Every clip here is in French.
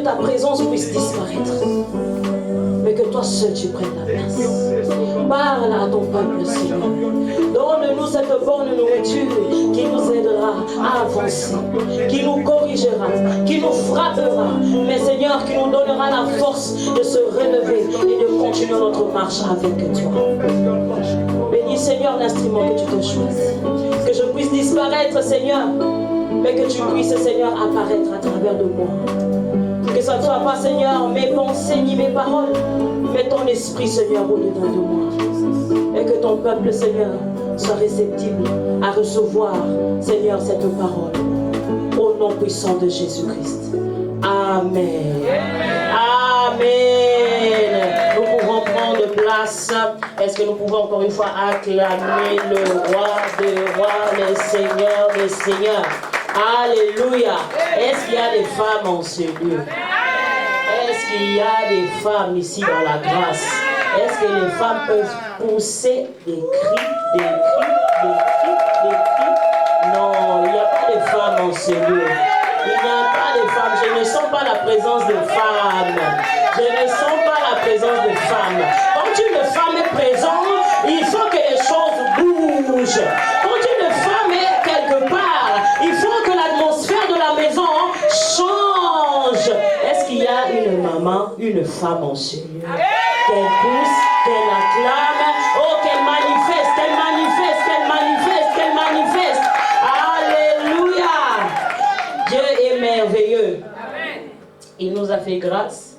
Que ta présence puisse disparaître. Mais que toi seul tu prennes la place. Parle à ton peuple, Seigneur. Donne-nous cette bonne nourriture qui nous aidera à avancer, qui nous corrigera, qui nous frappera, mais Seigneur, qui nous donnera la force de se relever et de continuer notre marche avec toi. Bénis, Seigneur, l'instrument que tu te choisis. Que je puisse disparaître, Seigneur, mais que tu puisses, Seigneur, apparaître à travers de moi. Que ce ne soit pas, Seigneur, mes pensées ni mes paroles, mais ton esprit, Seigneur, au-dedans de moi. Et que ton peuple, Seigneur, soit réceptible à recevoir, Seigneur, cette parole. Au nom puissant de Jésus-Christ. Amen. Amen. Nous pouvons prendre place. Est-ce que nous pouvons encore une fois acclamer le roi des rois, le Seigneur des seigneurs? Alléluia. Est-ce qu'il y a des femmes en ce lieu? Est-ce qu'il y a des femmes ici dans la grâce? Est-ce que les femmes peuvent pousser des cris, des cris, des cris, des cris? Non, il n'y a pas de femmes en ce lieu. Il n'y a pas de femmes. Je ne sens pas la présence de femmes. Je ne sens pas la présence de femmes. Quand une femme est présente, il faut que les choses bougent. Quand une femme est quelque part, il faut que l'atmosphère de la maison change. Est-ce qu'il y a une maman, une femme en ce lieu? Qu'elle pousse, qu'elle acclame, oh qu'elle manifeste, qu'elle manifeste, qu'elle manifeste, qu'elle manifeste. Alléluia. Dieu est merveilleux. Il nous a fait grâce.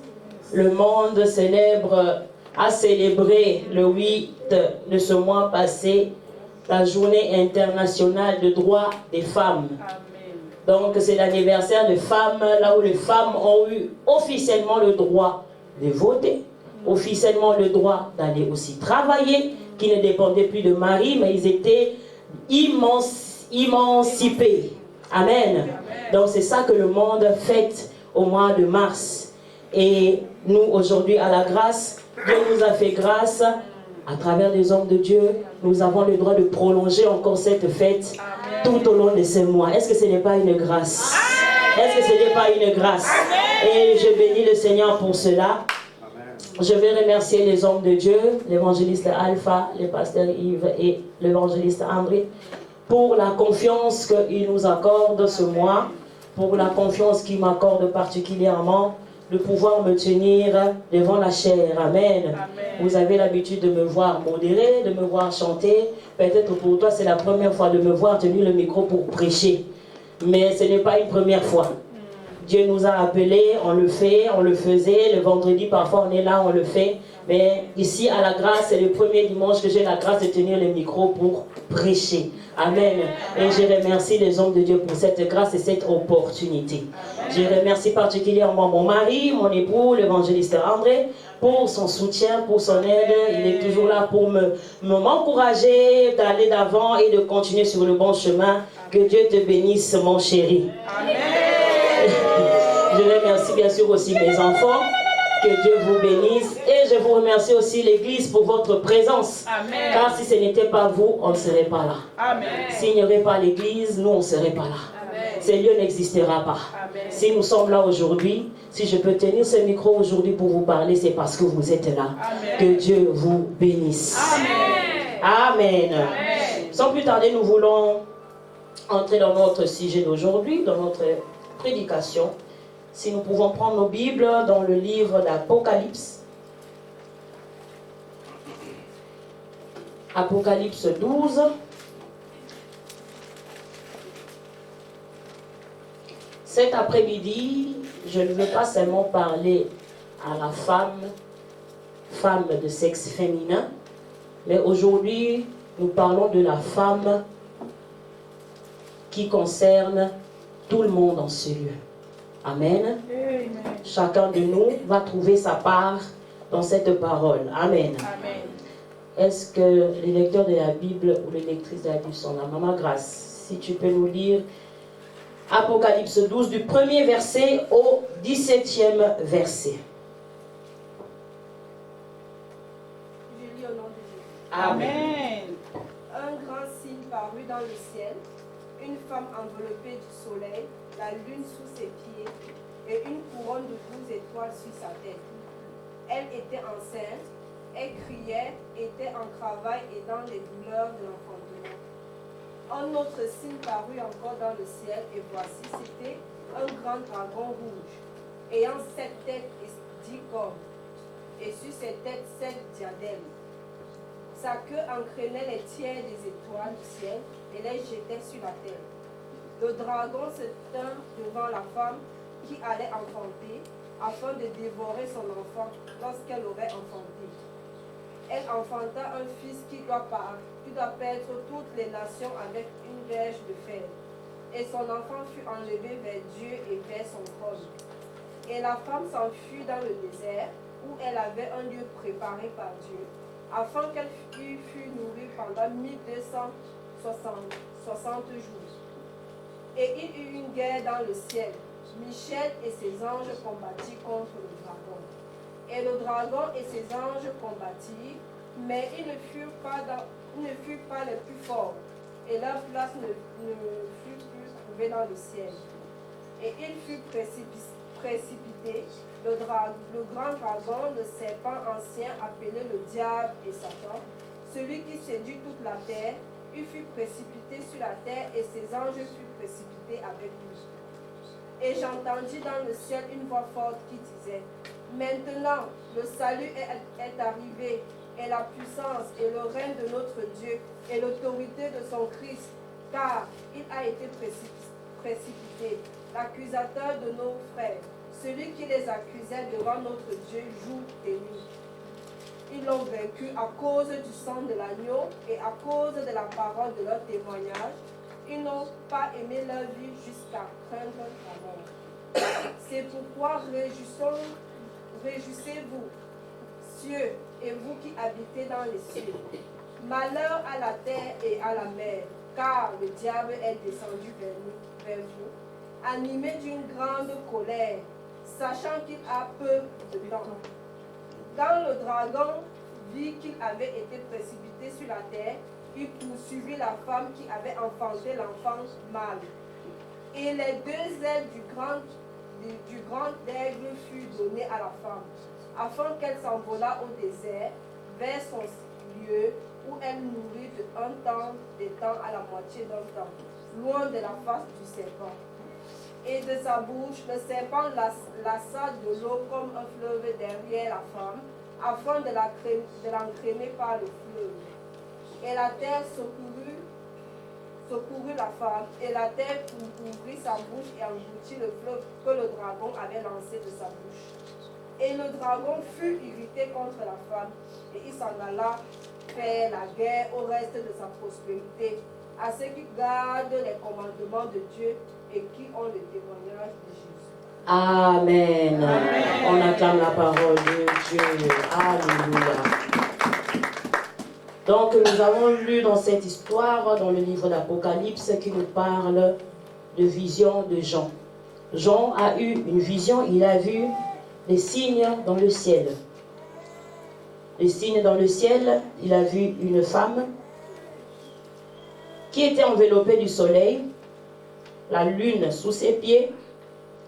Le monde a célébré le 8 de ce mois passé la journée internationale de droit des femmes. Donc c'est l'anniversaire des femmes, là où les femmes ont eu officiellement le droit de voter, officiellement le droit d'aller aussi travailler, qui ne dépendaient plus de mari, mais ils étaient émancipés. Amen. Donc c'est ça que le monde fête au mois de mars. Et nous aujourd'hui à la grâce, Dieu nous a fait grâce à travers les hommes de Dieu. Nous avons le droit de prolonger encore cette fête tout au long de ce mois. Est-ce que ce n'est pas une grâce? Est-ce que ce n'est pas une grâce? Et je bénis le Seigneur pour cela. Je vais remercier les hommes de Dieu, l'évangéliste Alpha, le pasteur Yves et l'évangéliste André, pour la confiance qu'ils nous accordent ce mois, pour la confiance qu'ils m'accordent particulièrement, de pouvoir me tenir devant la chair. Amen. Vous avez l'habitude de me voir modérer, de me voir chanter. Peut-être pour toi, c'est la première fois de me voir tenir le micro pour prêcher. Mais ce n'est pas une première fois. Dieu nous a appelés, on le fait, on le faisait. Le vendredi, parfois, on est là, on le fait. Mais ici, à la grâce, c'est le premier dimanche que j'ai la grâce de tenir le micro pour prêcher. Amen. Et je remercie les hommes de Dieu pour cette grâce et cette opportunité. Je remercie particulièrement mon mari, mon époux, l'évangéliste André, pour son soutien, pour son aide. Il est toujours là pour m'encourager d'aller d'avant et de continuer sur le bon chemin. Que Dieu te bénisse, mon chéri. Amen. Je remercie bien sûr aussi mes enfants. Que Dieu vous bénisse. Et je vous remercie aussi l'Église pour votre présence. Amen. Car si ce n'était pas vous, on ne serait pas là. Amen. S'il n'y aurait pas l'Église, nous, on ne serait pas là. Amen. Ce lieu n'existera pas. Amen. Si nous sommes là aujourd'hui, si je peux tenir ce micro aujourd'hui pour vous parler, c'est parce que vous êtes là. Amen. Que Dieu vous bénisse. Amen. Amen. Amen. Sans plus tarder, nous voulons entrer dans notre sujet d'aujourd'hui, dans notre prédication. Si nous pouvons prendre nos Bibles dans le livre d'Apocalypse. Apocalypse 12. Cet après-midi, je ne veux pas seulement parler à la femme de sexe féminin, mais aujourd'hui, nous parlons de la femme qui concerne tout le monde en ce lieu. Amen. Amen. Chacun de nous va trouver sa part dans cette parole. Amen. Amen. Est-ce que les lecteurs de la Bible ou les lectrices de la Bible sont là? Maman Grâce, si tu peux nous lire Apocalypse 12 du 1er verset au 17e verset. Je lis au nom de Jésus. Amen. Un grand signe parut dans le ciel, une femme enveloppée du soleil, la lune sous ses pieds, et une couronne de 12 étoiles sur sa tête. Elle était enceinte, elle criait, était en travail et dans les douleurs de l'enfantement. Un autre signe parut encore dans le ciel, et voici, c'était un grand dragon rouge, ayant 7 têtes et 10 cornes, et sur ses têtes 7 diadèmes. Sa queue entraînait les tiers des étoiles du ciel et les jetait sur la terre. Le dragon se tint devant la femme qui allait enfanter, afin de dévorer son enfant lorsqu'elle aurait enfanté. Elle enfanta un fils qui doit paître toutes les nations avec une verge de fer. Et son enfant fut enlevé vers Dieu et vers son trône. Et la femme s'enfuit dans le désert, où elle avait un lieu préparé par Dieu, afin qu'elle fût nourrie pendant 1260 jours. Et il eut une guerre dans le ciel. Michel et ses anges combattirent contre le dragon. Et le dragon et ses anges combattirent, mais ils ne furent pas les plus forts, et leur place ne fut plus trouvée dans le ciel. Et il fut précipité, le grand dragon, le serpent ancien appelé le diable et Satan, celui qui séduit toute la terre, il fut précipité sur la terre et ses anges furent précipités avec lui. Et j'entendis dans le ciel une voix forte qui disait, maintenant le salut est arrivé, et la puissance et le règne de notre Dieu et l'autorité de son Christ, car il a été précipité, l'accusateur de nos frères, celui qui les accusait devant notre Dieu jour et nuit. Ils l'ont vaincu à cause du sang de l'agneau et à cause de la parole de leur témoignage. Ils n'ont pas aimé leur vie jusqu'à craindre la mort. C'est pourquoi réjouissez-vous, cieux, et vous qui habitez dans les cieux. Malheur à la terre et à la mer, car le diable est descendu vers vous, animé d'une grande colère, sachant qu'il a peu de temps. Quand le dragon vit qu'il avait été précipité sur la terre, il poursuivit la femme qui avait enfanté l'enfant mâle. Et les 2 ailes du grand aigle furent données à la femme, afin qu'elle s'envolât au désert, vers son lieu où elle nourrit de un temps des temps à la moitié d'un temps, loin de la face du serpent. Et de sa bouche, le serpent lassa de l'eau comme un fleuve derrière la femme, afin de l'entraîner par le fleuve. Et la terre secourut la femme, et la terre ouvrit sa bouche et engloutit le fleuve que le dragon avait lancé de sa bouche. Et le dragon fut irrité contre la femme, et il s'en alla faire la guerre au reste de sa prospérité, à ceux qui gardent les commandements de Dieu et qui ont le témoignage de Jésus. Amen. Amen. On acclame la parole de Dieu. Alléluia. Donc nous avons lu dans cette histoire, dans le livre d'Apocalypse, qui nous parle de vision de Jean. Jean a eu une vision, il a vu les signes dans le ciel. Les signes dans le ciel, il a vu une femme qui était enveloppée du soleil, la lune sous ses pieds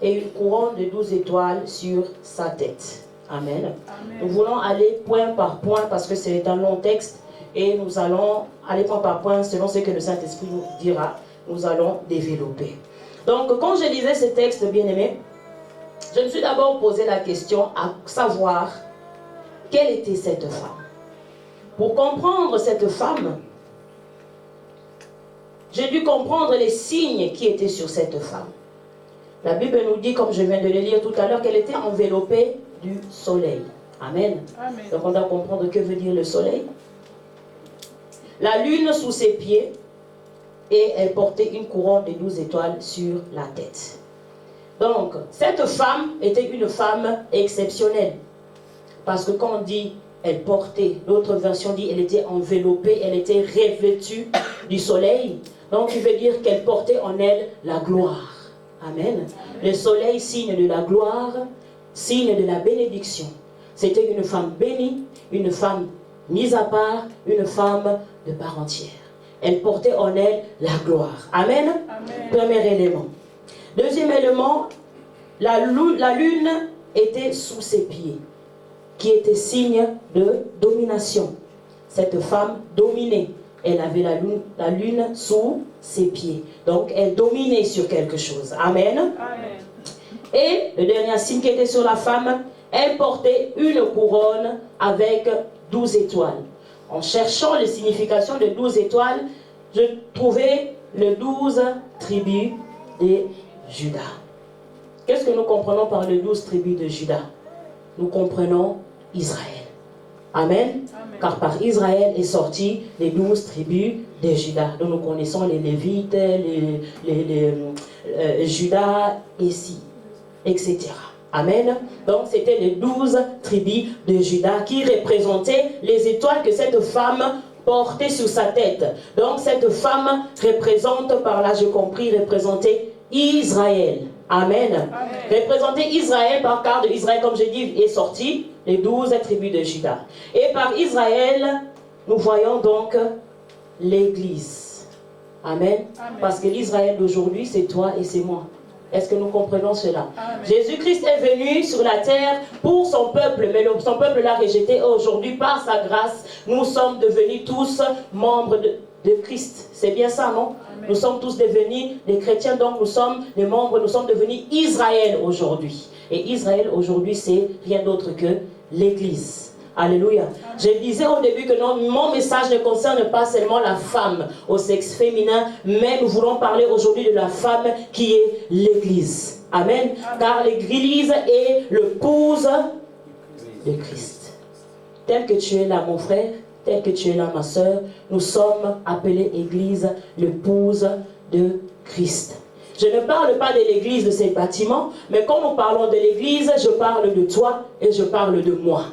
et une couronne de 12 étoiles sur sa tête. Amen. Amen. Nous voulons aller point par point parce que c'est un long texte et nous allons aller point par point selon ce que le Saint-Esprit nous dira. Nous allons développer. Donc, quand je lisais ce texte, bien-aimé, je me suis d'abord posé la question à savoir quelle était cette femme. Pour comprendre cette femme, j'ai dû comprendre les signes qui étaient sur cette femme. La Bible nous dit, comme je viens de le lire tout à l'heure, qu'elle était enveloppée du soleil. Amen. Amen. Donc on doit comprendre que veut dire le soleil. La lune sous ses pieds et elle portait une couronne de 12 étoiles sur la tête. Donc, cette femme était une femme exceptionnelle. Parce que quand on dit elle portait, l'autre version dit elle était enveloppée, elle était revêtue du soleil. Donc, il veut dire qu'elle portait en elle la gloire. Amen. Le soleil, signe de la gloire, signe de la bénédiction. C'était une femme bénie, une femme mise à part, une femme de part entière. Elle portait en elle la gloire. Amen. Amen. Premier élément. Deuxième élément, La lune était sous ses pieds, qui était signe de domination. Cette femme dominait. Elle avait la lune sous ses pieds. Donc, elle dominait sur quelque chose. Amen. Amen. Et le dernier signe qui était sur la femme, elle portait une couronne avec 12 étoiles. En cherchant les significations de 12 étoiles, je trouvais les 12 tribus de Juda. Qu'est-ce que nous comprenons par les 12 tribus de Juda? Nous comprenons Israël. Amen. Amen. Car par Israël est sorti les 12 tribus de Juda. Donc nous connaissons les Lévites, Juda, ici, etc. Amen. Donc c'était les 12 tribus de Juda qui représentaient les étoiles que cette femme portait sur sa tête. Donc cette femme représente, par là j'ai compris, représentait Israël. Amen. Amen. Représenter Israël, par car de Israël, comme je dis, est sorti les 12 tribus de Juda. Et par Israël, nous voyons donc l'Église. Amen. Amen. Parce que l'Israël d'aujourd'hui, c'est toi et c'est moi. Est-ce que nous comprenons cela? Amen. Jésus-Christ est venu sur la terre pour son peuple, mais son peuple l'a rejeté. Aujourd'hui, par sa grâce, nous sommes devenus tous membres de Christ. C'est bien ça, non? Amen. Nous sommes tous devenus des chrétiens, donc nous sommes des membres, nous sommes devenus Israël aujourd'hui. Et Israël aujourd'hui, c'est rien d'autre que l'Église. Alléluia. Je disais au début que non, mon message ne concerne pas seulement la femme au sexe féminin, mais nous voulons parler aujourd'hui de la femme qui est l'Église. Amen. Amen. Car l'Église est l'épouse de Christ. Tel que tu es là, mon frère, tel que tu es là, ma soeur, nous sommes appelés Église, l'épouse de Christ. Je ne parle pas de l'église de ces bâtiments, mais quand nous parlons de l'église, je parle de toi et je parle de moi.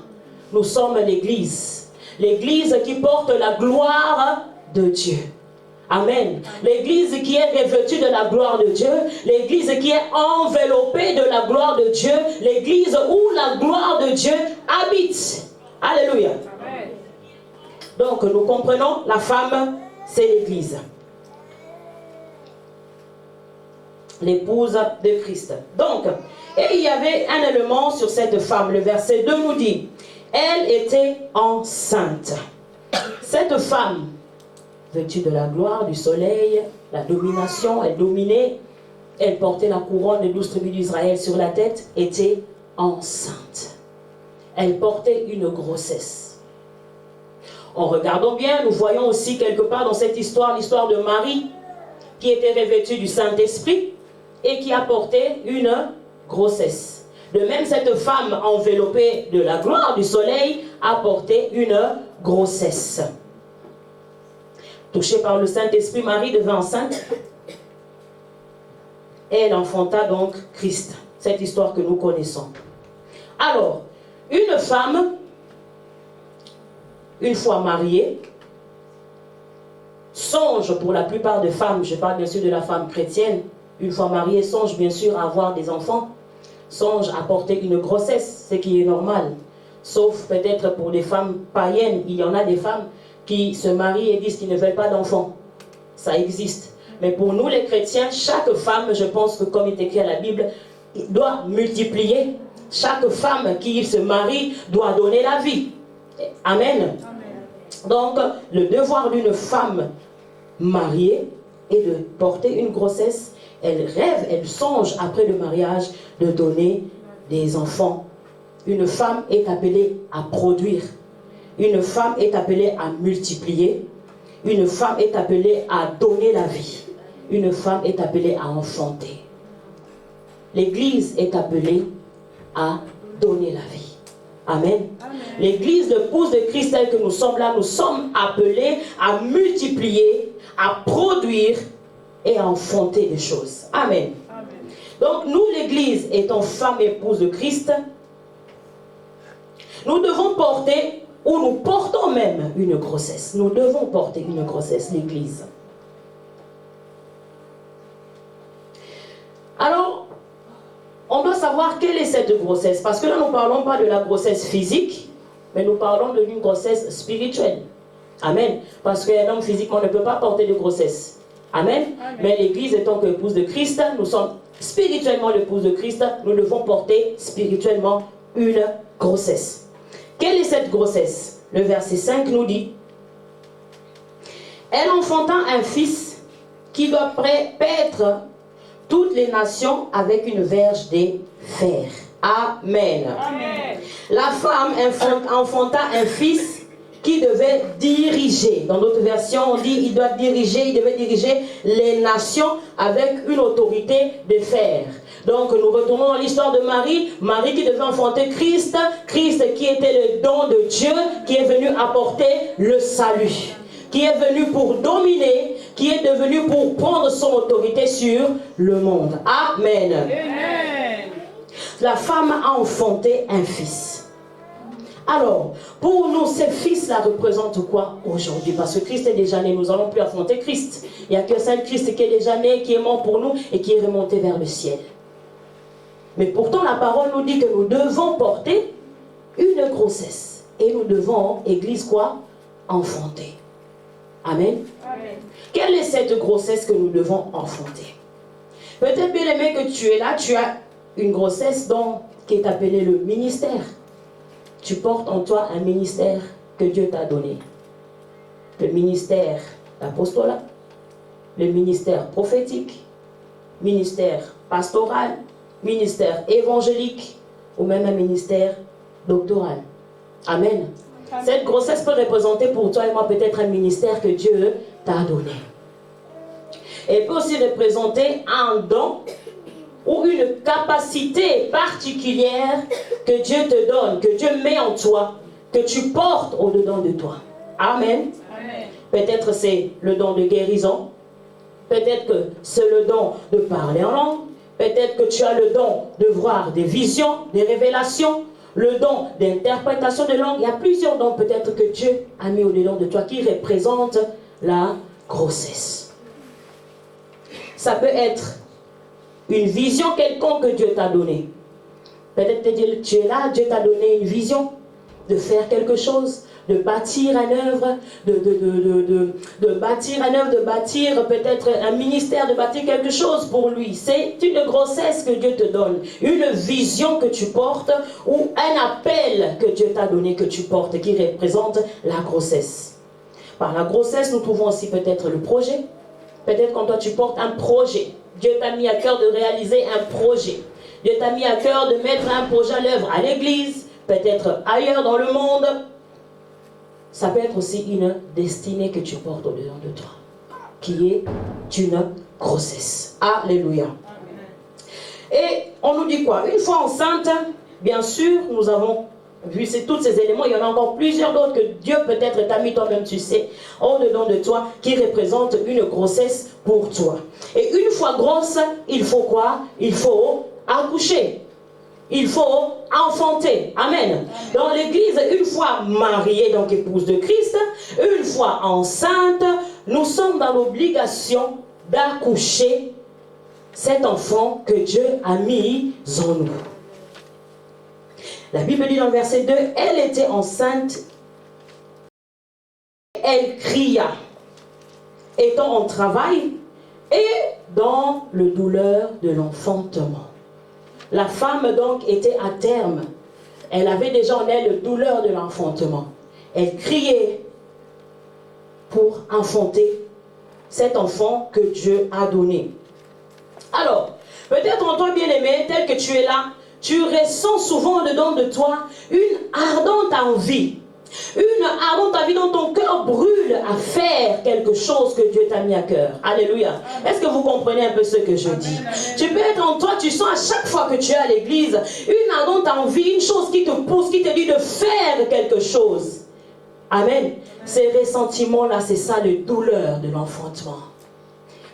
Nous sommes l'église. L'église qui porte la gloire de Dieu. Amen. L'église qui est revêtue de la gloire de Dieu. L'église qui est enveloppée de la gloire de Dieu. L'église où la gloire de Dieu habite. Alléluia. Amen. Donc nous comprenons, la femme, c'est l'église. L'épouse de Christ. Donc, et il y avait un élément sur cette femme. Le verset 2 nous dit, elle était enceinte. Cette femme, vêtue de la gloire, du soleil, la domination, elle dominait, elle portait la couronne des 12 tribus d'Israël sur la tête, était enceinte. Elle portait une grossesse. En regardant bien, nous voyons aussi quelque part dans cette histoire, l'histoire de Marie, qui était revêtue du Saint-Esprit, et qui a porté une grossesse. De même, cette femme enveloppée de la gloire du soleil a porté une grossesse. Touchée par le Saint-Esprit, Marie devint enceinte. Et elle enfanta donc Christ. Cette histoire que nous connaissons. Alors, une femme, une fois mariée, songe pour la plupart des femmes, je parle bien sûr de la femme chrétienne, une fois mariée, songe bien sûr à avoir des enfants, songe à porter une grossesse, ce qui est normal. Sauf peut-être pour les femmes païennes, il y en a des femmes qui se marient et disent qu'ils ne veulent pas d'enfants. Ça existe. Mais pour nous les chrétiens, chaque femme, je pense que comme il est écrit à la Bible, doit multiplier. Chaque femme qui se marie doit donner la vie. Amen. Amen. Donc, le devoir d'une femme mariée est de porter une grossesse. Elle rêve, elle songe après le mariage de donner des enfants. Une femme est appelée à produire. Une femme est appelée à multiplier. Une femme est appelée à donner la vie. Une femme est appelée à enfanter. L'Église est appelée à donner la vie. Amen. Amen. L'Église, l'épouse de Christ, telle que nous sommes là, nous sommes appelés à multiplier, à produire et à enfanter des choses. Amen. Amen. Donc nous, l'Église, étant femme épouse de Christ, nous devons porter, ou nous portons même une grossesse. Nous devons porter une grossesse, l'Église. Alors, on doit savoir quelle est cette grossesse. Parce que là, nous ne parlons pas de la grossesse physique, mais nous parlons d'une grossesse spirituelle. Amen. Parce qu'un homme physiquement ne peut pas porter de grossesse. Amen. Amen. Mais l'Église, étant qu'épouse de Christ, nous sommes spirituellement l'épouse de Christ, nous devons porter spirituellement une grossesse. Quelle est cette grossesse? Le verset 5 nous dit: elle enfanta un fils qui doit paître toutes les nations avec une verge de fer. Amen. Amen. La femme enfanta un fils qui devait diriger. Dans d'autres versions, on dit il devait diriger les nations avec une autorité de fer. Donc nous retournons à l'histoire de Marie. Marie qui devait enfanter Christ. Christ qui était le don de Dieu, qui est venu apporter le salut, qui est venu pour dominer, qui est devenu pour prendre son autorité sur le monde. Amen. Amen. La femme a enfanté un fils. Alors, pour nous, ces fils-là représentent quoi aujourd'hui? Parce que Christ est déjà né, nous n'allons plus affronter Christ. Il n'y a qu'un seul Christ qui est déjà né, qui est mort pour nous et qui est remonté vers le ciel. Mais pourtant, la parole nous dit que nous devons porter une grossesse. Et nous devons, Église, quoi? Enfanter. Amen. Amen. Quelle est cette grossesse que nous devons enfanter? Peut-être, bien aimé, que tu es là, tu as une grossesse qui est appelée le ministère. Tu portes en toi un ministère que Dieu t'a donné. Le ministère d'apostolat, le ministère prophétique, ministère pastoral, ministère évangélique ou même un ministère doctoral. Amen. Cette grossesse peut représenter pour toi et moi peut-être un ministère que Dieu t'a donné. Elle peut aussi représenter un don ou une capacité particulière que Dieu te donne, que Dieu met en toi, que tu portes au-dedans de toi. Amen. Amen. Peut-être c'est le don de guérison. Peut-être que c'est le don de parler en langue. Peut-être que tu as le don de voir des visions, des révélations. Le don d'interprétation de langue. Il y a plusieurs dons peut-être que Dieu a mis au-dedans de toi qui représentent la grossesse. Ça peut être une vision quelconque que Dieu t'a donnée. Peut-être que tu es là, Dieu t'a donné une vision de faire quelque chose, de bâtir une œuvre, de bâtir peut-être un ministère, de bâtir quelque chose pour lui. C'est une grossesse que Dieu te donne, une vision que tu portes ou un appel que Dieu t'a donné, que tu portes, qui représente la grossesse. Par la grossesse, nous trouvons aussi peut-être le projet. Peut-être quand toi tu portes un projet, Dieu t'a mis à cœur de réaliser un projet. Dieu t'a mis à cœur de mettre un projet à l'œuvre à l'église, peut-être ailleurs dans le monde. Ça peut être aussi une destinée que tu portes au-dedans de toi, qui est une grossesse. Alléluia. Et on nous dit quoi? Une fois enceinte, bien sûr, nous avons vu tous ces éléments, il y en a encore plusieurs d'autres que Dieu peut-être t'a mis toi-même, tu sais, au-dedans de toi, qui représentent une grossesse pour toi. Et une fois grosse, il faut quoi? Il faut accoucher. Il faut enfanter. Amen. Dans l'église, une fois mariée, donc épouse de Christ, une fois enceinte, nous sommes dans l'obligation d'accoucher cet enfant que Dieu a mis en nous. La Bible dit dans le verset 2, elle était enceinte, elle cria, étant en travail et dans le douleur de l'enfantement. La femme donc était à terme. Elle avait déjà en elle la douleur de l'enfantement. Elle criait pour enfanter cet enfant que Dieu a donné. Alors, peut-être en toi bien-aimé, tel que tu es là, tu ressens souvent dedans de toi une ardente envie. Une ardente envie dans ton cœur brûle à faire quelque chose que Dieu t'a mis à cœur. Alléluia. Est-ce que vous comprenez un peu ce que je dis? Tu peux être en toi, tu sens à chaque fois que tu es à l'église, une ardente envie, une chose qui te pousse, qui te dit de faire quelque chose. Amen. Ces ressentiments-là, c'est ça, la douleur de l'enfantement.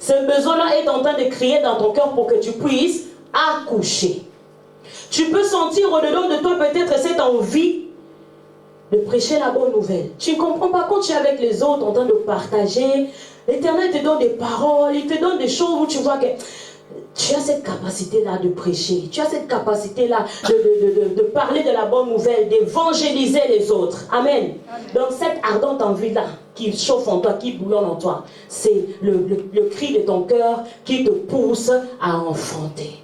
Ce besoin-là est en train de crier dans ton cœur pour que tu puisses accoucher. Tu peux sentir au-dedans de toi peut-être cette envie de prêcher la bonne nouvelle. Tu ne comprends pas quand tu es avec les autres en train de partager. L'Éternel te donne des paroles, il te donne des choses où tu vois que Tu as cette capacité-là de prêcher. Tu as cette capacité-là de parler de la bonne nouvelle, d'évangéliser les autres. Amen. Donc cette ardente envie-là qui chauffe en toi, qui bouillonne en toi, c'est le cri de ton cœur qui te pousse à enfanter.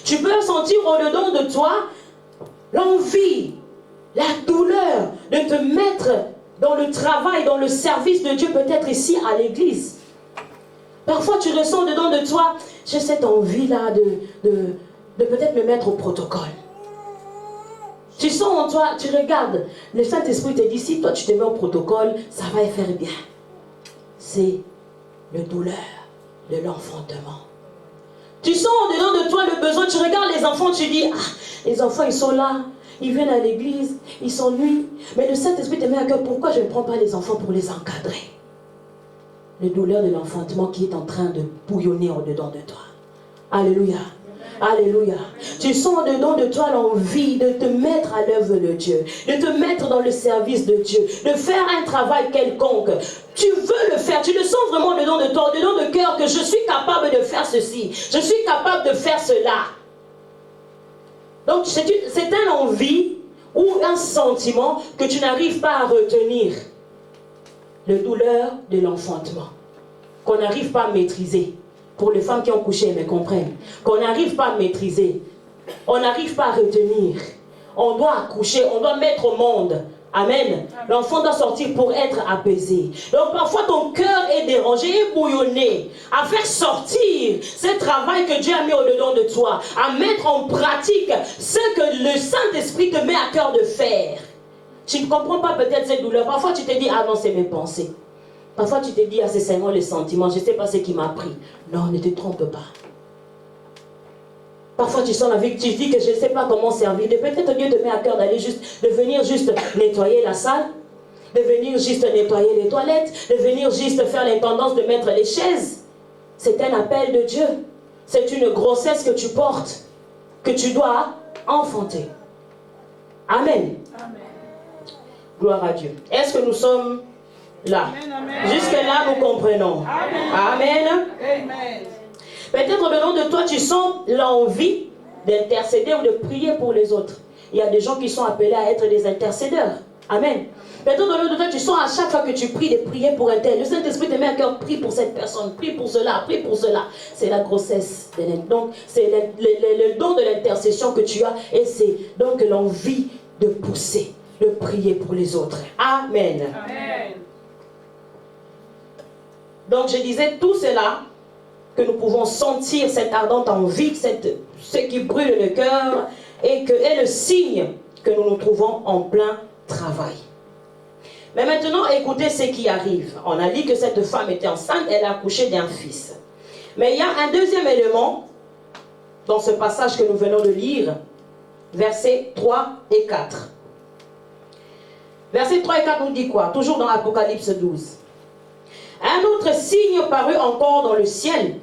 Tu peux sentir au-dedans de toi l'envie, la douleur de te mettre dans le travail, dans le service de Dieu, peut-être ici à l'église. Parfois tu ressens dedans de toi, j'ai cette envie-là de peut-être me mettre au protocole. Tu sens en toi, tu regardes, le Saint-Esprit te dit, si toi tu te mets au protocole, ça va y faire bien. C'est le douleur de l'enfantement. Tu sens au-dedans de toi le besoin, tu regardes les enfants, tu dis, ah, les enfants ils sont là, ils viennent à l'église, ils s'ennuient. Mais le Saint-Esprit te met à cœur, pourquoi je ne prends pas les enfants pour les encadrer? Le douleur de l'enfantement qui est en train de bouillonner au-dedans de toi. Alléluia. Alléluia. Tu sens au-dedans de toi l'envie de te mettre à l'œuvre de Dieu, de te mettre dans le service de Dieu, de faire un travail quelconque. Tu veux le faire, tu le sens vraiment au-dedans de toi, au-dedans de cœur, que je suis capable de faire ceci, je suis capable de faire cela. Donc c'est une envie ou un sentiment que tu n'arrives pas à retenir. Le douleur de l'enfantement, qu'on n'arrive pas à maîtriser. Pour les femmes qui ont couché, elles me comprennent. Qu'on n'arrive pas à maîtriser. On n'arrive pas à retenir. On doit accoucher, on doit mettre au monde. Amen. L'enfant doit sortir pour être apaisé. Donc parfois ton cœur est dérangé, est bouillonné, à faire sortir ce travail que Dieu a mis au-dedans de toi, à mettre en pratique ce que le Saint-Esprit te met à cœur de faire. Tu ne comprends pas peut-être cette douleur. Parfois tu te dis, ah non, c'est mes pensées. Parfois tu te dis, ah c'est seulement les sentiments, je ne sais pas ce qui m'a pris. Non, ne te trompe pas. Parfois tu sens la vie, tu dis que je ne sais pas comment servir. Peut-être Dieu te met à cœur d'aller de venir juste nettoyer la salle, de venir juste nettoyer les toilettes, de venir juste faire l'intendance de mettre les chaises. C'est un appel de Dieu. C'est une grossesse que tu portes, que tu dois enfanter. Amen. Amen. Gloire à Dieu. Est-ce que nous sommes là? Jusque-là, nous comprenons. Amen. Amen. Peut-être au-dedans de toi, tu sens l'envie d'intercéder ou de prier pour les autres. Il y a des gens qui sont appelés à être des intercédeurs. Amen. Peut-être au-dedans de toi, tu sens à chaque fois que tu pries de prier pour un tel. Le Saint-Esprit te met à cœur, prie pour cette personne, prie pour cela, prie pour cela. C'est la grossesse. Donc, c'est le don de l'intercession que tu as. Et c'est donc l'envie de pousser, de prier pour les autres. Amen. Amen. Donc je disais tout cela, que nous pouvons sentir cette ardente envie, ce qui brûle le cœur, et que est le signe que nous nous trouvons en plein travail. Mais maintenant, écoutez ce qui arrive. On a dit que cette femme était enceinte, elle a accouché d'un fils. Mais il y a un deuxième élément dans ce passage que nous venons de lire, versets 3 et 4. Versets 3 et 4 nous dit quoi? Toujours dans Apocalypse 12. Un autre signe parut encore dans le ciel.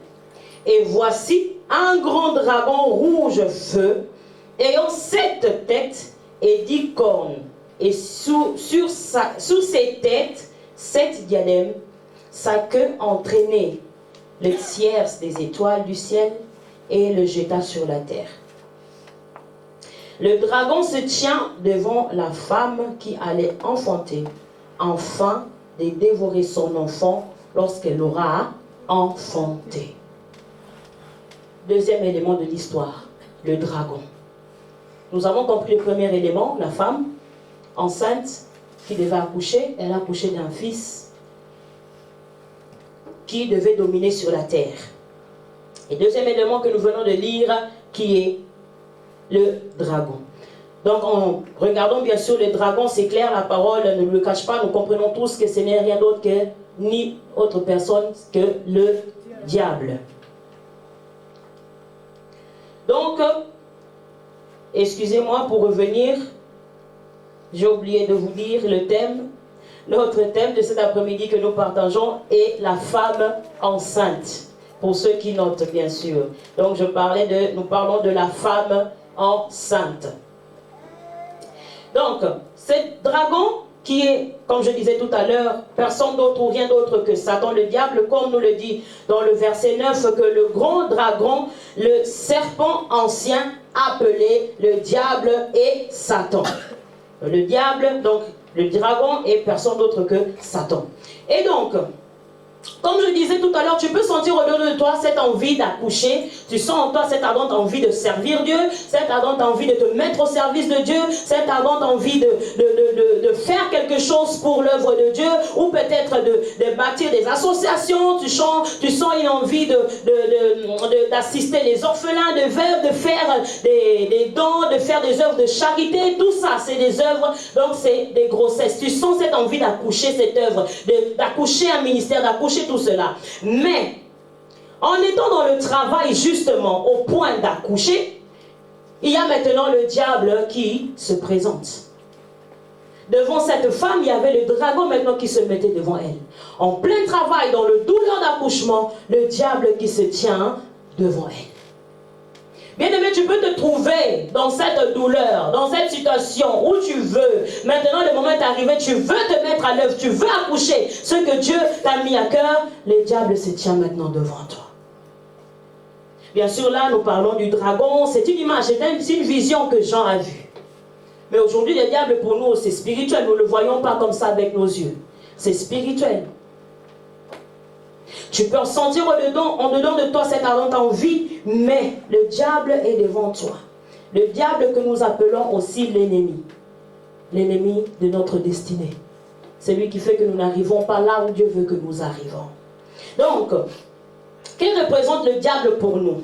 Et voici un grand dragon rouge feu, ayant 7 têtes et 10 cornes. Et sous ses têtes, 7 diadèmes. Sa queue entraînait le tiers des étoiles du ciel et le jeta sur la terre. Le dragon se tient devant la femme qui allait enfanter, afin de dévorer son enfant lorsqu'elle aura enfanté. Deuxième élément de l'histoire, le dragon. Nous avons compris le premier élément, la femme enceinte qui devait accoucher. Elle a accouché d'un fils qui devait dominer sur la terre. Et deuxième élément que nous venons de lire, qui est le dragon. Donc, regardons bien sûr le dragon, c'est clair, la parole ne le cache pas, nous comprenons tous que ce n'est rien d'autre que ni autre personne que le diable. Donc, excusez-moi pour revenir, j'ai oublié de vous dire le thème. Notre thème de cet après-midi que nous partageons est la femme enceinte. Pour ceux qui notent, bien sûr. Donc, nous parlons de la femme enceinte. Donc, ce dragon qui est, comme je disais tout à l'heure, personne d'autre ou rien d'autre que Satan, le diable, comme nous le dit dans le verset 9, que le grand dragon, le serpent ancien, appelé le diable et Satan. Le diable, donc le dragon, est personne d'autre que Satan. Et donc, comme je disais tout à l'heure, tu peux sentir au-dedans de toi cette envie d'accoucher. Tu sens en toi cette ardente envie de servir Dieu, cette ardente envie de te mettre au service de Dieu, cette ardente envie de faire quelque chose pour l'œuvre de Dieu, ou peut-être de bâtir des associations. Tu sens une envie d'assister les orphelins, de faire des dons, de faire des œuvres de charité. Tout ça, c'est des œuvres, donc c'est des grossesses. Tu sens cette envie d'accoucher cette œuvre, d'accoucher un ministère, d'accoucher tout cela. Mais en étant dans le travail justement au point d'accoucher, il y a maintenant le diable qui se présente. Devant cette femme, il y avait le dragon maintenant qui se mettait devant elle. En plein travail, dans le douleur d'accouchement, le diable qui se tient devant elle. Bien-aimé, tu peux te trouver dans cette douleur, dans cette situation où tu veux. Maintenant, le moment est arrivé, tu veux te mettre à l'œuvre, tu veux accoucher. Ce que Dieu t'a mis à cœur, le diable se tient maintenant devant toi. Bien sûr, là, nous parlons du dragon. C'est une image, c'est une vision que Jean a vue. Mais aujourd'hui, le diable, pour nous, c'est spirituel. Nous ne le voyons pas comme ça avec nos yeux. C'est spirituel. Tu peux ressentir en dedans de toi cette ardente envie, mais le diable est devant toi. Le diable que nous appelons aussi l'ennemi. L'ennemi de notre destinée. C'est lui qui fait que nous n'arrivons pas là où Dieu veut que nous arrivons. Donc, qu'est-ce que représente le diable pour nous?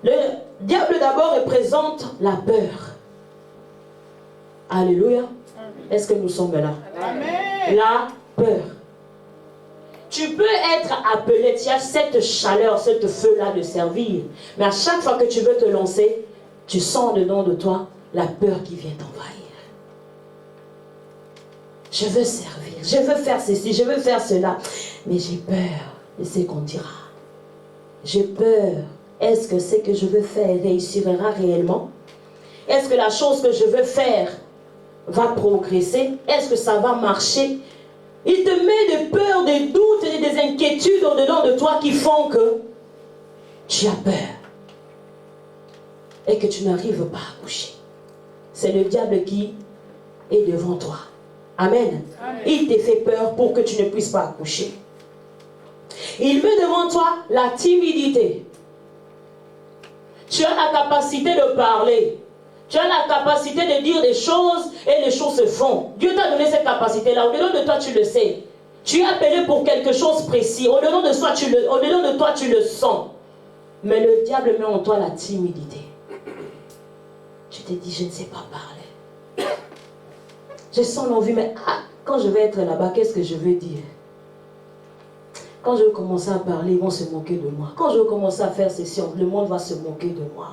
Le diable d'abord représente la peur. Alléluia. Est-ce que nous sommes là? Amen. La peur. Tu peux être appelé, tu as cette chaleur, ce feu-là de servir. Mais à chaque fois que tu veux te lancer, tu sens dedans de toi la peur qui vient t'envahir. Je veux servir, je veux faire ceci, je veux faire cela. Mais j'ai peur de ce qu'on dira. J'ai peur. Est-ce que ce que je veux faire réussira réellement? Est-ce que la chose que je veux faire va progresser? Est-ce que ça va marcher? Il te met des peurs, des doutes et des inquiétudes au-dedans de toi qui font que tu as peur et que tu n'arrives pas à coucher. C'est le diable qui est devant toi. Amen. Amen. Il te fait peur pour que tu ne puisses pas accoucher. Il met devant toi la timidité. Tu as la capacité de parler. Tu as la capacité de dire des choses et les choses se font. Dieu t'a donné cette capacité-là. Au-dedans de toi, tu le sais. Tu es appelé pour quelque chose de précis. Au-dedans de toi, tu le sens. Mais le diable met en toi la timidité. Tu te dis, je ne sais pas parler. Je sens l'envie, mais quand je vais être là-bas, qu'est-ce que je vais dire? Quand je vais commencer à parler, ils vont se moquer de moi. Quand je vais commencer à faire ceci, le monde va se moquer de moi.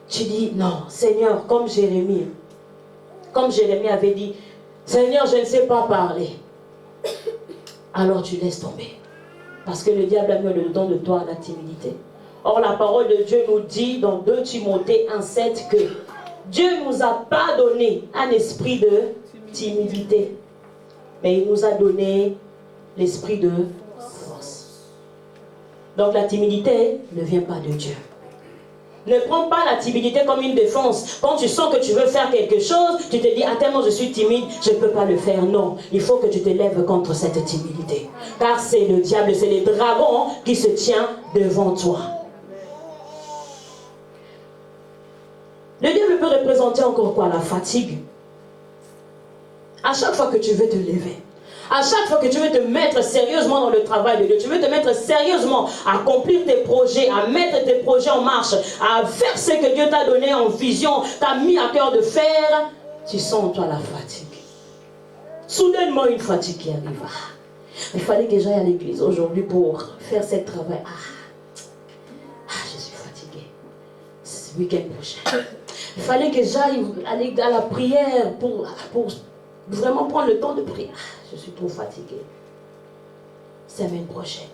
Tu dis, non, Seigneur, comme Jérémie avait dit, Seigneur, je ne sais pas parler. Alors tu laisses tomber. Parce que le diable a mis dedans de toi la timidité. Or, la parole de Dieu nous dit dans 2 Timothée 1,7 que Dieu ne nous a pas donné un esprit de timidité. Mais il nous a donné l'esprit de force. Donc la timidité ne vient pas de Dieu. Ne prends pas la timidité comme une défense. Quand tu sens que tu veux faire quelque chose, tu te dis, tellement je suis timide, je ne peux pas le faire. Non, il faut que tu te lèves contre cette timidité. Car c'est le diable, c'est le dragon qui se tient devant toi. Le diable peut représenter encore quoi? La fatigue. À chaque fois que tu veux te lever, à chaque fois que tu veux te mettre sérieusement dans le travail de Dieu, tu veux te mettre sérieusement à accomplir tes projets, à mettre tes projets en marche, à faire ce que Dieu t'a donné en vision, t'a mis à cœur de faire, tu sens en toi la fatigue. Soudainement, une fatigue qui arrive. Il fallait que j'aille à l'église aujourd'hui pour faire ce travail. Je suis fatiguée. C'est le week-end prochain. Il fallait que j'aille aller à la prière pour vraiment prendre le temps de prier. Je suis trop fatiguée. Semaine prochaine.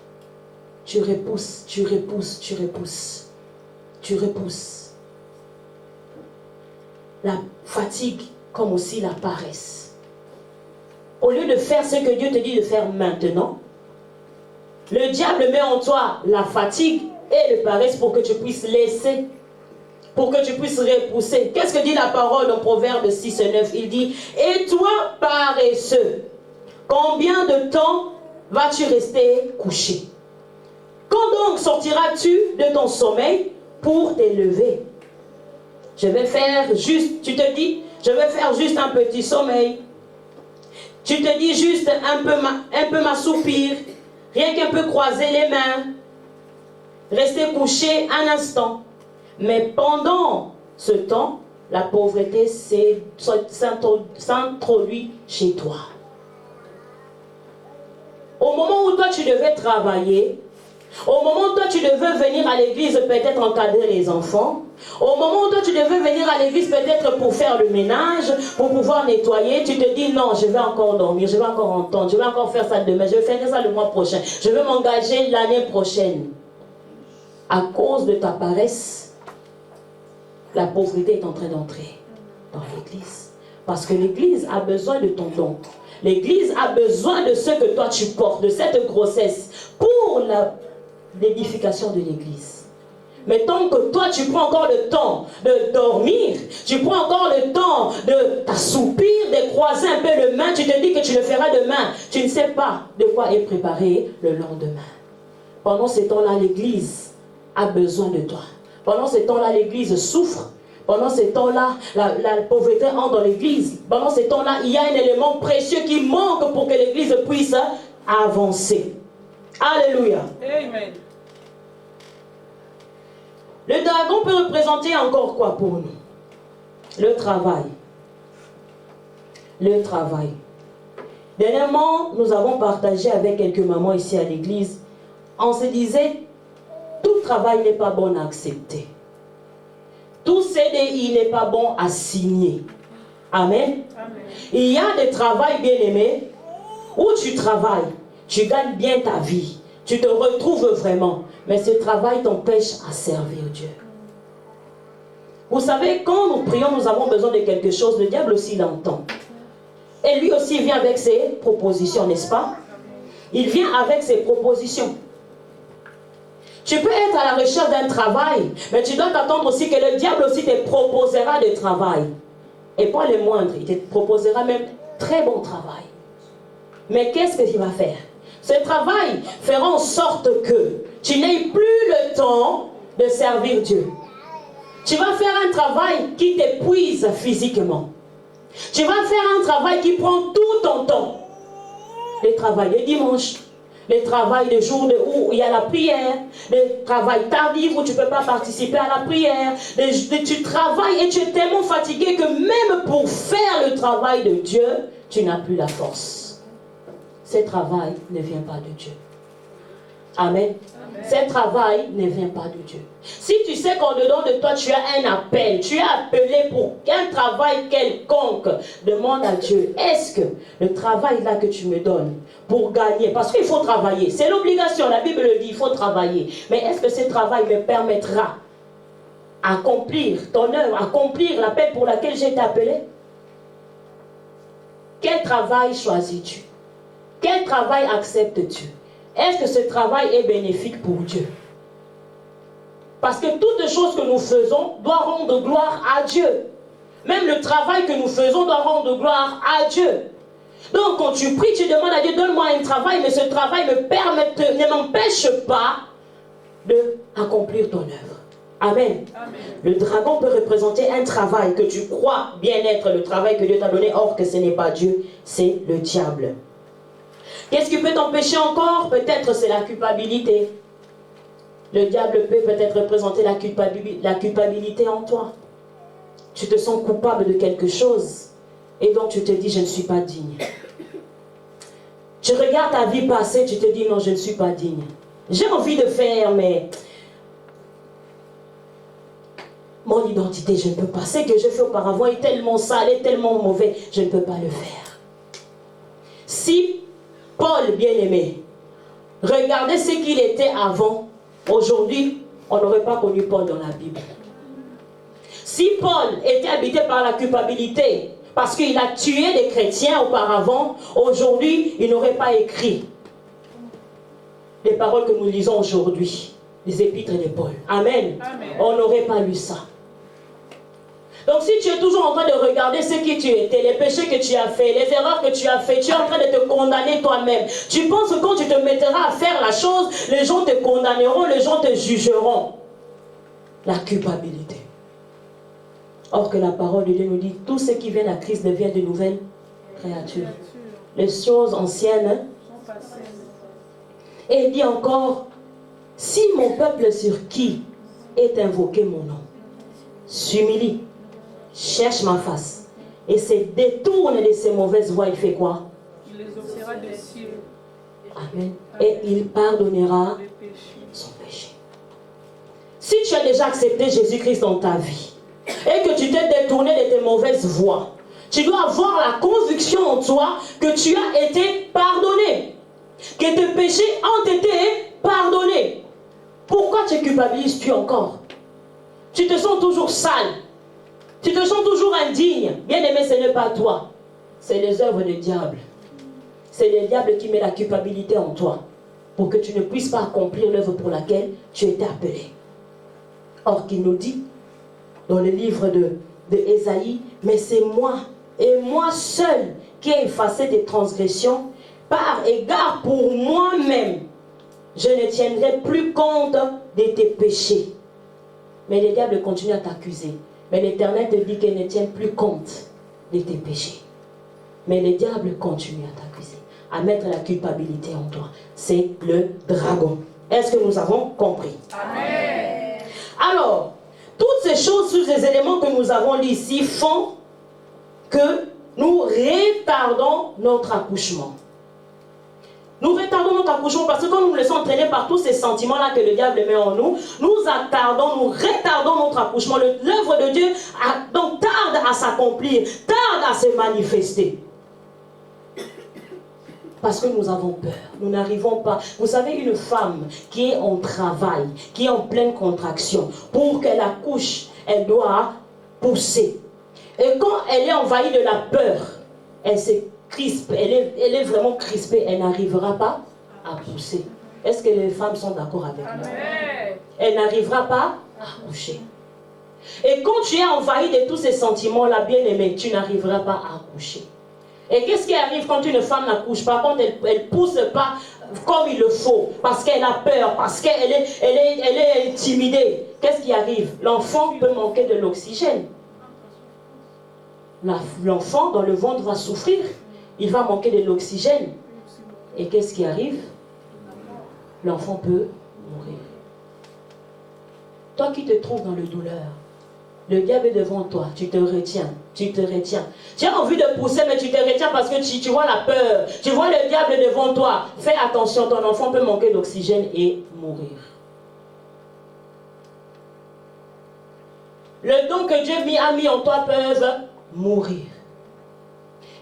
Tu repousses, tu repousses, tu repousses. Tu repousses. la fatigue comme aussi la paresse. Au lieu de faire ce que Dieu te dit de faire maintenant, le diable met en toi la fatigue et le paresse pour que tu puisses laisser, pour que tu puisses repousser. Qu'est-ce que dit la parole dans Proverbe 6 et 9? Il dit, et toi paresseux, combien de temps vas-tu rester couché? Quand donc sortiras-tu de ton sommeil pour t'élever? Je vais faire juste, tu te dis, je vais faire juste un petit sommeil. Tu te dis juste un peu m'assoupir, rien qu'un peu croiser les mains, rester couché un instant. Mais pendant ce temps, la pauvreté s'introduit chez toi. Au moment où toi tu devais travailler, au moment où toi tu devais venir à l'église peut-être encadrer les enfants, au moment où toi tu devais venir à l'église peut-être pour faire le ménage, pour pouvoir nettoyer, tu te dis non, je vais encore dormir, je vais encore entendre, je vais encore faire ça demain, je vais faire ça le mois prochain, je vais m'engager l'année prochaine. À cause de ta paresse, la pauvreté est en train d'entrer dans l'église. Parce que l'église a besoin de ton don. L'église a besoin de ce que toi tu portes, de cette grossesse, pour l'édification de l'église. Mais tant que toi tu prends encore le temps de dormir, tu prends encore le temps de t'assoupir, de croiser un peu le main, tu te dis que tu le feras demain, tu ne sais pas de quoi est préparé le lendemain. Pendant ce temps-là, l'église a besoin de toi. Pendant ce temps-là, l'église souffre. Pendant ce temps-là, la pauvreté entre dans l'église. Pendant ce temps-là, il y a un élément précieux qui manque pour que l'église puisse avancer. Alléluia. Amen. Le dragon peut représenter encore quoi pour nous? Le travail. Le travail. Dernièrement, nous avons partagé avec quelques mamans ici à l'église. On se disait, tout travail n'est pas bon à accepter. Tout CDI n'est pas bon à signer. Amen. Amen. Il y a des travails bien aimés où tu travailles, tu gagnes bien ta vie, tu te retrouves vraiment, mais ce travail t'empêche à servir Dieu. Vous savez, quand nous prions, nous avons besoin de quelque chose, le diable aussi l'entend. Et lui aussi vient avec ses propositions, n'est-ce pas? Il vient avec ses propositions. Tu peux être à la recherche d'un travail, mais tu dois t'attendre aussi que le diable aussi te proposera du travail. Et pas le moindre, il te proposera même très bon travail. Mais qu'est-ce qu'il va faire? Ce travail fera en sorte que tu n'aies plus le temps de servir Dieu. Tu vas faire un travail qui t'épuise physiquement. Tu vas faire un travail qui prend tout ton temps. Le travail de dimanche, le travail de jour où il y a la prière, le travail tardif où tu ne peux pas participer à la prière, tu travailles et tu es tellement fatigué que même pour faire le travail de Dieu, tu n'as plus la force. Ce travail ne vient pas de Dieu. Amen. Ce travail ne vient pas de Dieu. Si tu sais qu'en dedans de toi, tu as un appel, tu es appelé pour un travail quelconque, demande à Dieu, est-ce que le travail là que tu me donnes pour gagner, parce qu'il faut travailler, c'est l'obligation, la Bible le dit, il faut travailler, mais est-ce que ce travail me permettra d'accomplir ton œuvre, accomplir l'appel pour lequel j'ai été appelé? Quel travail choisis-tu? Quel travail acceptes-tu? Est-ce que ce travail est bénéfique pour Dieu? Parce que toutes les choses que nous faisons doivent rendre gloire à Dieu. Même le travail que nous faisons doit rendre gloire à Dieu. Donc quand tu pries, tu demandes à Dieu, donne-moi un travail, mais ce travail ne m'empêche pas d'accomplir ton œuvre. Amen. Amen. Le dragon peut représenter un travail que tu crois bien être le travail que Dieu t'a donné, or que ce n'est pas Dieu, c'est le diable. Qu'est-ce qui peut t'empêcher encore? Peut-être c'est la culpabilité. Le diable peut peut-être représenter la culpabilité en toi. Tu te sens coupable de quelque chose et donc tu te dis, je ne suis pas digne. Tu regardes ta vie passée, tu te dis, non, je ne suis pas digne. J'ai envie de faire, mais mon identité, je ne peux pas. Ce que je fais auparavant est tellement sale, est tellement mauvais, je ne peux pas le faire. Si Paul, bien-aimé, regardez ce qu'il était avant. Aujourd'hui, on n'aurait pas connu Paul dans la Bible. Si Paul était habité par la culpabilité, parce qu'il a tué des chrétiens auparavant, aujourd'hui, il n'aurait pas écrit les paroles que nous lisons aujourd'hui, les épîtres de Paul. Amen. Amen. On n'aurait pas lu ça. Donc si tu es toujours en train de regarder ce que tu étais, les péchés que tu as fait, les erreurs que tu as fait, tu es en train de te condamner toi-même. Tu penses que quand tu te mettras à faire la chose, les gens te condamneront, les gens te jugeront. La culpabilité. Or que la parole de Dieu nous dit, tout ce qui vient à Christ devient de nouvelles créatures. Les choses anciennes sont passées. Et il dit encore, si mon peuple sur qui est invoqué mon nom s'humilie, cherche ma face et se détourne de ses mauvaises voies, il fait quoi? Il les offrira des cieux. Amen. Et il pardonnera son péché. Si tu as déjà accepté Jésus-Christ dans ta vie et que tu t'es détourné de tes mauvaises voies, tu dois avoir la conviction en toi que tu as été pardonné, que tes péchés ont été pardonnés. Pourquoi te culpabilises-tu encore? Tu te sens toujours sale. Tu te sens toujours indigne. Bien aimé, ce n'est pas toi. C'est les œuvres du diable. C'est le diable qui met la culpabilité en toi pour que tu ne puisses pas accomplir l'œuvre pour laquelle tu étais appelé. Or, qu'il nous dit dans le livre de Ésaïe, mais c'est moi et moi seul qui ai effacé tes transgressions par égard pour moi-même. Je ne tiendrai plus compte de tes péchés. Mais le diable continue à t'accuser. Mais l'Éternel te dit qu'il ne tient plus compte de tes péchés. Mais le diable continue à t'accuser, à mettre la culpabilité en toi. C'est le dragon. Est-ce que nous avons compris? Amen. Alors, toutes ces choses, tous ces éléments que nous avons lus ici font que nous retardons notre accouchement. Nous retardons notre accouchement parce que quand nous nous laissons entraîner par tous ces sentiments-là que le diable met en nous, nous attardons, nous retardons notre accouchement. L'œuvre de Dieu donc tarde à s'accomplir, tarde à se manifester. Parce que nous avons peur, nous n'arrivons pas. Vous savez, une femme qui est en travail, qui est en pleine contraction, pour qu'elle accouche, elle doit pousser. Et quand elle est envahie de la peur, elle se crispe, elle est vraiment crispée, elle n'arrivera pas à pousser. Est-ce que les femmes sont d'accord avec moi? Elle n'arrivera pas à accoucher. Et quand tu es envahi de tous ces sentiments-là, bien aimé, tu n'arriveras pas à accoucher. Et qu'est-ce qui arrive quand une femme n'accouche pas, quand elle ne pousse pas comme il le faut, parce qu'elle a peur, parce qu'elle est intimidée? Qu'est-ce qui arrive? L'enfant peut manquer de l'oxygène. L'enfant dans le ventre va souffrir. Il va manquer de l'oxygène. Et qu'est-ce qui arrive? L'enfant peut mourir. Toi qui te trouves dans le douleur, le diable est devant toi, tu te retiens, tu te retiens. Tu as envie de pousser, mais tu te retiens parce que tu vois la peur, tu vois le diable devant toi. Fais attention, ton enfant peut manquer d'oxygène et mourir. Le don que Dieu a mis en toi peuvent mourir.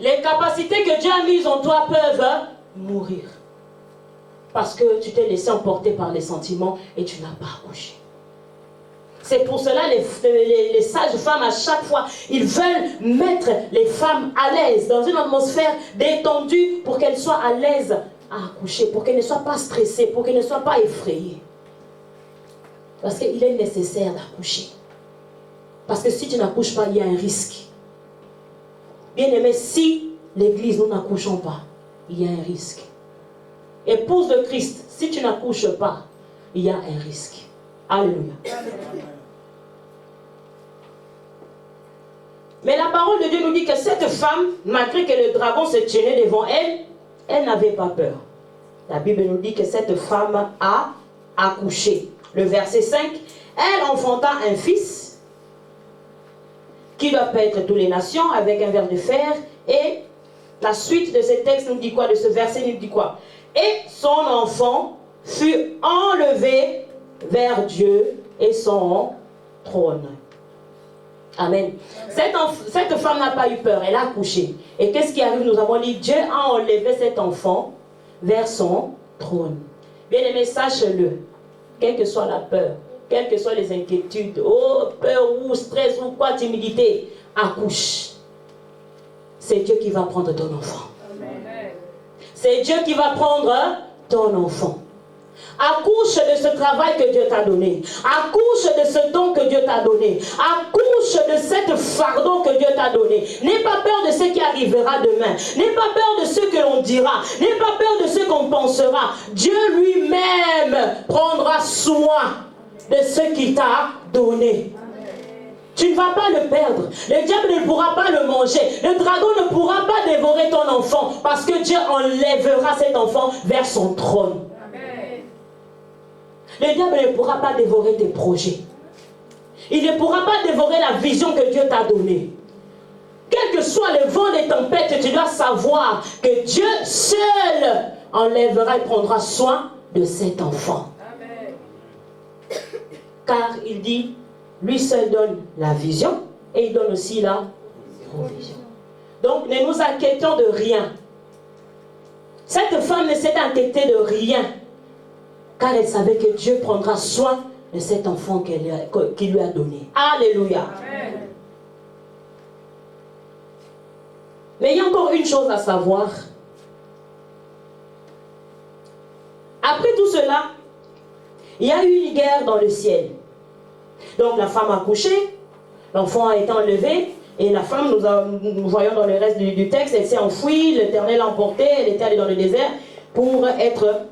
Les capacités que Dieu a mises en toi peuvent mourir. Parce que tu t'es laissé emporter par les sentiments et tu n'as pas accouché. C'est pour cela les sages femmes, à chaque fois, ils veulent mettre les femmes à l'aise, dans une atmosphère détendue, pour qu'elles soient à l'aise à accoucher, pour qu'elles ne soient pas stressées, pour qu'elles ne soient pas effrayées. Parce qu'il est nécessaire d'accoucher. Parce que si tu n'accouches pas, il y a un risque. Bien aimé, si l'église, nous n'accouchons pas, il y a un risque. Épouse de Christ, si tu n'accouches pas, il y a un risque. Alléluia. Mais la parole de Dieu nous dit que cette femme, malgré que le dragon se tenait devant elle, elle n'avait pas peur. La Bible nous dit que cette femme a accouché. Le verset 5, elle enfanta un fils qui doit paître toutes les nations avec un ver de fer. Et la suite de ce texte nous dit quoi? De ce verset nous dit quoi? Et son enfant fut enlevé vers Dieu et son trône. Amen. Cette femme n'a pas eu peur, elle a accouché. Et qu'est-ce qui arrive? Nous avons dit, Dieu a enlevé cet enfant vers son trône. Bien aimé, sache-le, quelle que soit la peur, quelles que soient les inquiétudes, oh, peur ou stress ou quoi, timidité, accouche. C'est Dieu qui va prendre ton enfant. C'est Dieu qui va prendre ton enfant. Accouche de ce travail que Dieu t'a donné. Accouche de ce don que Dieu t'a donné. Accouche de cette fardeau que Dieu t'a donné. N'aie pas peur de ce qui arrivera demain. N'aie pas peur de ce que l'on dira. N'aie pas peur de ce qu'on pensera. Dieu lui-même prendra soin de ce qu'il t'a donné. Tu ne vas pas le perdre. Le diable ne pourra pas le manger. Le dragon ne pourra pas dévorer ton enfant parce que Dieu enlèvera cet enfant vers son trône. Le diable ne pourra pas dévorer tes projets. Il ne pourra pas dévorer la vision que Dieu t'a donnée. Quel que soit le vent des tempêtes, tu dois savoir que Dieu seul enlèvera et prendra soin de cet enfant. Amen. Car il dit, lui seul donne la vision et il donne aussi la provision. Donc ne nous inquiétons de rien. Cette femme ne s'est inquiétée de rien. Car elle savait que Dieu prendra soin de cet enfant qu'il lui a donné. Alléluia. Amen. Mais il y a encore une chose à savoir. Après tout cela, il y a eu une guerre dans le ciel. Donc la femme a couché, l'enfant a été enlevé, et la femme, nous voyons dans le reste du texte, elle s'est enfuie, l'Éternel l'a emportée, elle était allée dans le désert pour être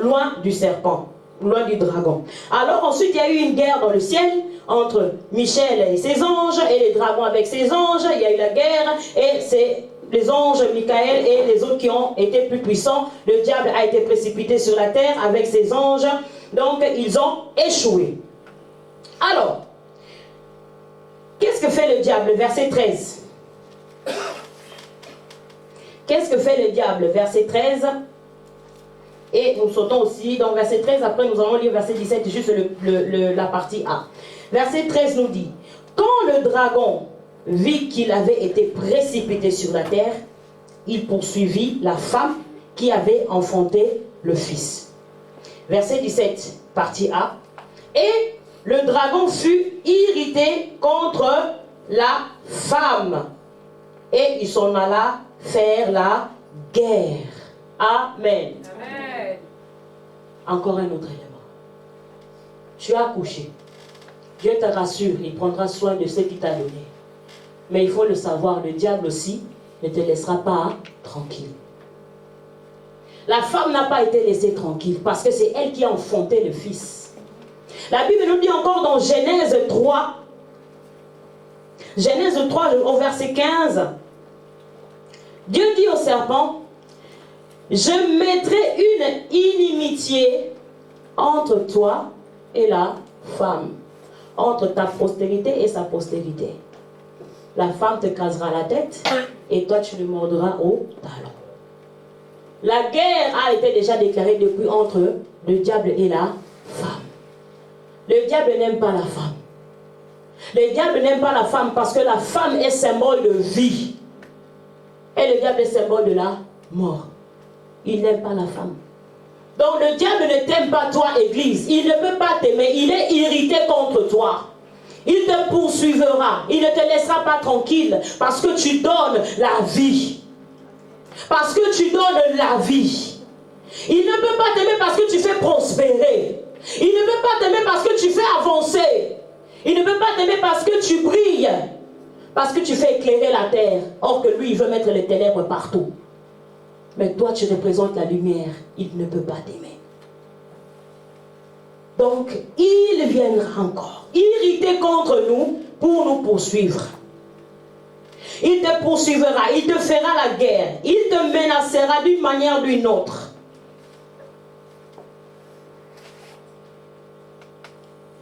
loin du serpent, loin du dragon. Alors ensuite, il y a eu une guerre dans le ciel entre Michel et ses anges et les dragons avec ses anges. Il y a eu la guerre et c'est les anges, Michael et les autres qui ont été plus puissants. Le diable a été précipité sur la terre avec ses anges. Donc, ils ont échoué. Alors, qu'est-ce que fait le diable? Verset 13. Qu'est-ce que fait le diable? Verset 13. Et nous sautons aussi dans verset 13, après nous allons lire verset 17, juste la partie A. Verset 13 nous dit, quand le dragon vit qu'il avait été précipité sur la terre, il poursuivit la femme qui avait enfanté le fils. Verset 17, partie A. Et le dragon fut irrité contre la femme, et il s'en alla faire la guerre. Amen. Amen. Encore un autre élément. Tu as accouché. Dieu te rassure, il prendra soin de ce qu'il t'a donné. Mais il faut le savoir, le diable aussi ne te laissera pas tranquille. La femme n'a pas été laissée tranquille parce que c'est elle qui a enfanté le fils. La Bible nous dit encore dans Genèse 3, Genèse 3 au verset 15, Dieu dit au serpent, je mettrai une inimitié entre toi et la femme, entre ta postérité et sa postérité. La femme te casera la tête et toi tu lui mordras au talon. La guerre a été déjà déclarée depuis entre le diable et la femme. Le diable n'aime pas la femme. Le diable n'aime pas la femme parce que la femme est symbole de vie. Et le diable est symbole de la mort. Il n'aime pas la femme. Donc le diable ne t'aime pas toi, Église. Il ne peut pas t'aimer. Il est irrité contre toi. Il te poursuivra. Il ne te laissera pas tranquille parce que tu donnes la vie. Parce que tu donnes la vie. Il ne peut pas t'aimer parce que tu fais prospérer. Il ne peut pas t'aimer parce que tu fais avancer. Il ne peut pas t'aimer parce que tu brilles. Parce que tu fais éclairer la terre. Or que lui, il veut mettre les ténèbres partout. Mais toi, tu représentes la lumière. Il ne peut pas t'aimer. Donc, il viendra encore, irrité contre nous, pour nous poursuivre. Il te poursuivra, il te fera la guerre. Il te menacera d'une manière ou d'une autre.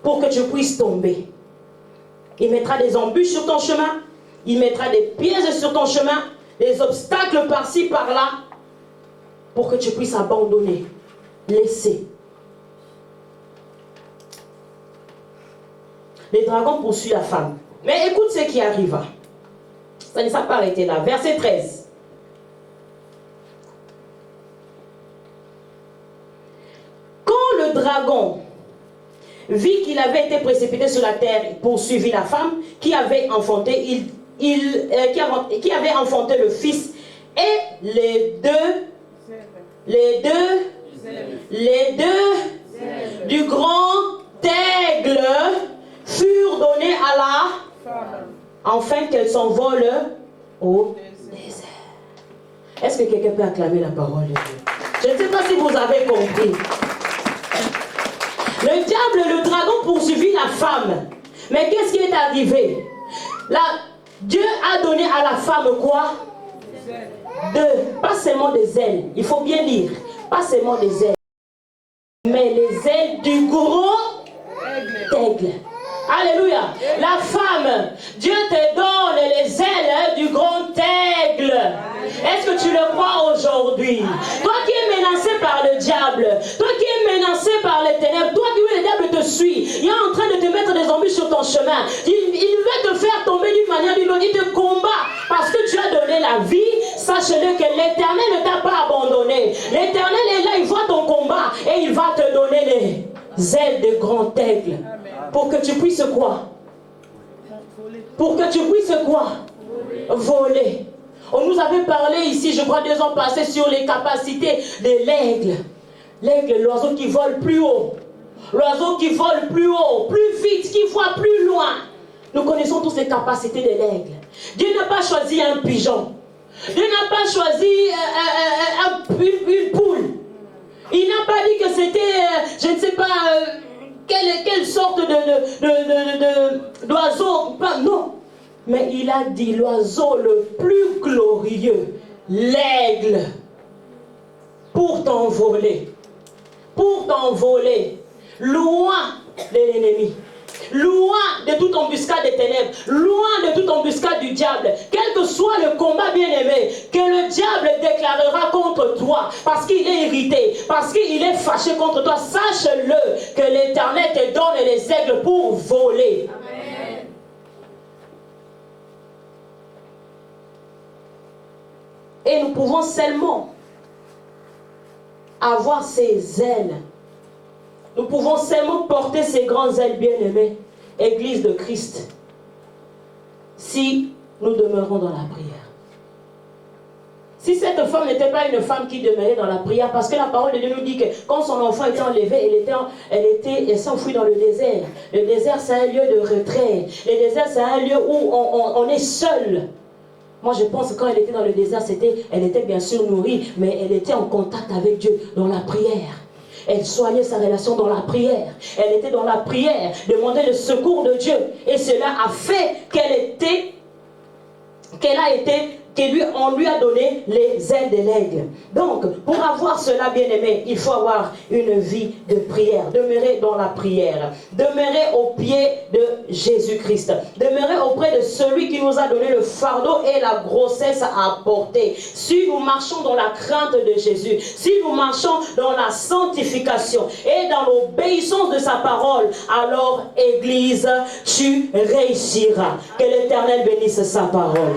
Pour que tu puisses tomber. Il mettra des embûches sur ton chemin. Il mettra des pièges sur ton chemin. Des obstacles par-ci, par-là. Pour que tu puisses abandonner, laisser. Les dragons poursuivent la femme. Mais écoute ce qui arriva. Ça ne s'est pas arrêté là. Verset 13. Quand le dragon vit qu'il avait été précipité sur la terre, il poursuivit la femme qui avait enfanté, qui avait enfanté le fils, et les deux du grand aigle furent donnés à la femme, afin qu'elle s'envole au désert. Est-ce que quelqu'un peut acclamer la parole de Dieu? Je ne sais pas si vous avez compris. Le diable, le dragon poursuivit la femme. Mais qu'est-ce qui est arrivé? Dieu a donné à la femme quoi? Pas seulement des ailes. Il faut bien lire. Pas seulement des ailes. Mais les ailes du grand aigle. Alléluia. La femme, Dieu te donne les ailes du grand aigle. Est-ce que tu le crois aujourd'hui? Toi qui es menacé par le diable, toi qui es menacé par les ténèbres, toi qui le diable te suit, il est en train de te mettre des embûches sur ton chemin. Il veut te faire tomber d'une manière ou d'une autre. Il te combat parce que tu as donné la vie. Sache-le que l'Éternel ne t'a pas abandonné. L'Éternel est là, il voit ton combat et il va te donner les ailes de grand aigle. Pour que tu puisses quoi? Pour que tu puisses quoi? Voler. On nous avait parlé ici, je crois 2 ans passés, sur les capacités de l'aigle. L'aigle, l'oiseau qui vole plus haut. L'oiseau qui vole plus haut, plus vite, qui voit plus loin. Nous connaissons tous les capacités de l'aigle. Dieu n'a pas choisi un pigeon. Dieu n'a pas choisi une poule. Il n'a pas dit que c'était, je ne sais pas, quelle sorte d'oiseau. Non. Mais il a dit l'oiseau le plus glorieux, l'aigle, pour t'envoler, loin de l'ennemi, loin de toute embuscade des ténèbres, loin de toute embuscade du diable, quel que soit le combat bien-aimé, que le diable déclarera contre toi, parce qu'il est irrité, parce qu'il est fâché contre toi, sache-le que l'Éternel te donne les aigles pour voler. Amen. Et nous pouvons seulement avoir ces ailes. Nous pouvons seulement porter ces grands ailes bien-aimées, Église de Christ, si nous demeurons dans la prière. Si cette femme n'était pas une femme qui demeurait dans la prière, parce que la parole de Dieu nous dit que quand son enfant était enlevé, elle s'enfuit dans le désert. Le désert, c'est un lieu de retrait. Le désert, c'est un lieu où on est seul. Moi, je pense que quand elle était dans le désert, elle était bien sûr nourrie, mais elle était en contact avec Dieu dans la prière. Elle soignait sa relation dans la prière. Elle était dans la prière, demandait le secours de Dieu. Et cela a fait on lui a donné les ailes de l'aigle. Donc, pour avoir cela, bien-aimé, il faut avoir une vie de prière. Demeurer dans la prière. Demeurer au pied de Jésus-Christ. Demeurer auprès de celui qui nous a donné le fardeau et la grossesse à porter. Si nous marchons dans la crainte de Jésus, si nous marchons dans la sanctification et dans l'obéissance de sa parole, alors, Église, tu réussiras. Que l'Éternel bénisse sa parole.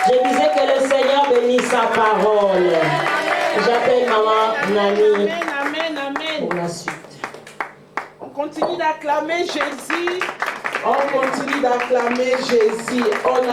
Je disais que le Seigneur bénisse sa parole. J'appelle maman Nani. Amen. Pour la suite. On continue d'acclamer Jésus. On continue d'acclamer Jésus.